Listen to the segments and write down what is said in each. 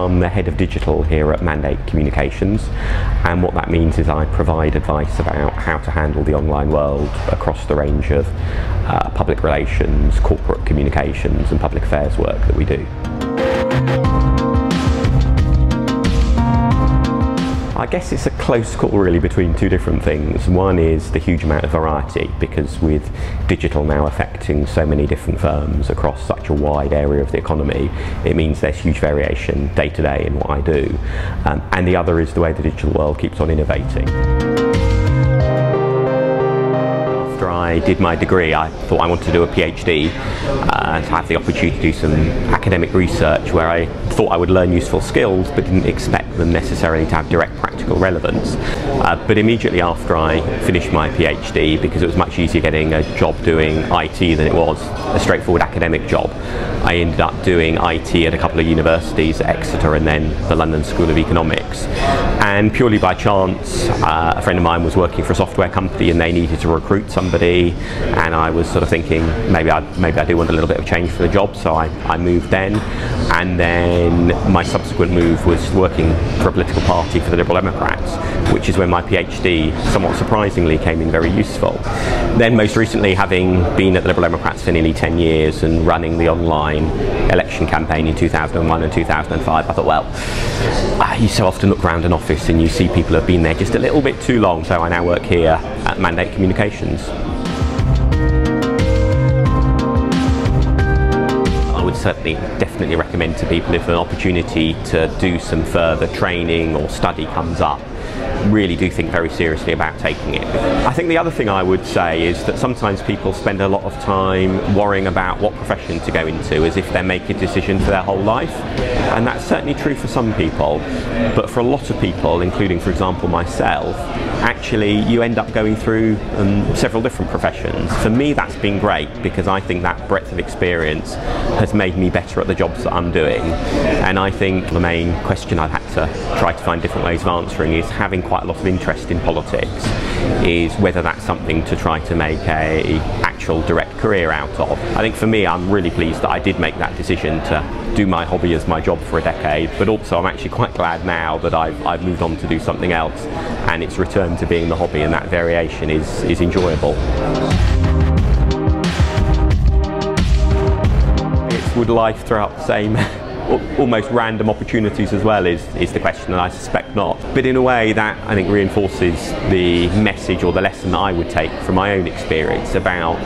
I'm the head of digital here at Mandate Communications, and what that means is I provide advice about how to handle the online world across the range of public relations, corporate communications and public affairs work that we do. I guess it's a close call really between two different things. One is the huge amount of variety, because with digital now affecting so many different firms across such a wide area of the economy, it means there's huge variation day to day in what I do. And the other is the way the digital world keeps on innovating. After I did my degree, I thought I wanted to do a PhD to have the opportunity to do some academic research where I thought I would learn useful skills but didn't expect them necessarily to have direct practical relevance. But immediately after I finished my PhD, because it was much easier getting a job doing IT than it was a straightforward academic job, I ended up doing IT at a couple of universities, at Exeter and then the London School of Economics. And purely by chance, a friend of mine was working for a software company and they needed to recruit somebody, and I was sort of thinking maybe I do want a little bit of change for the job, so I moved then. And then my subsequent move was working for a political party for the Liberal Democrats, which is when my PhD, somewhat surprisingly, came in very useful. Then most recently, having been at the Liberal Democrats for nearly 10 years and running the online election campaign in 2001 and 2005, I thought, well, you so often look around an office and you see people who have been there just a little bit too long, so I now work here at Mandate Communications. I would certainly definitely recommend to people, if an opportunity to do some further training or study comes up, really do think very seriously about taking it. I think the other thing I would say is that sometimes people spend a lot of time worrying about what profession to go into as if they make a decision for their whole life, and that's certainly true for some people, but for a lot of people, including for example myself, actually you end up going through several different professions. For me that's been great, because I think that breadth of experience has made me better at the jobs that I'm doing, and I think the main question I've had to try to find different ways of answering is having quite a lot of interest in politics, is whether that's something to try to make a actual direct career out of. I think for me, I'm really pleased that I did make that decision to do my hobby as my job for a decade, but also I'm actually quite glad now that I've moved on to do something else and it's returned to being the hobby, and that variation is enjoyable. Would life throw up the same almost random opportunities as well is the question, and I suspect not. But in a way that I think reinforces the message or the lesson that I would take from my own experience about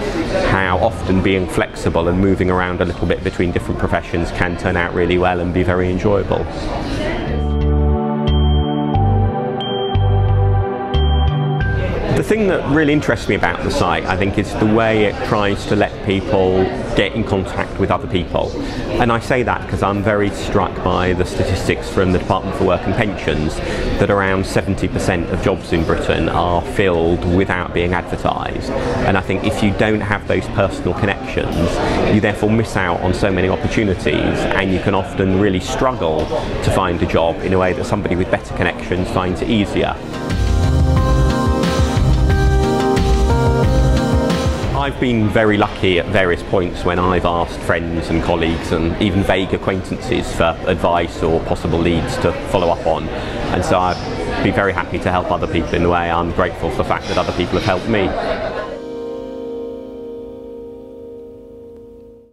how often being flexible and moving around a little bit between different professions can turn out really well and be very enjoyable. The thing that really interests me about the site, I think, is the way it tries to let people get in contact with other people. And I say that because I'm very struck by the statistics from the Department for Work and Pensions that around 70% of jobs in Britain are filled without being advertised. And I think if you don't have those personal connections, you therefore miss out on so many opportunities, and you can often really struggle to find a job in a way that somebody with better connections finds it easier. I've been very lucky at various points when I've asked friends and colleagues and even vague acquaintances for advice or possible leads to follow up on, and so I'd be very happy to help other people in the way I'm grateful for the fact that other people have helped me.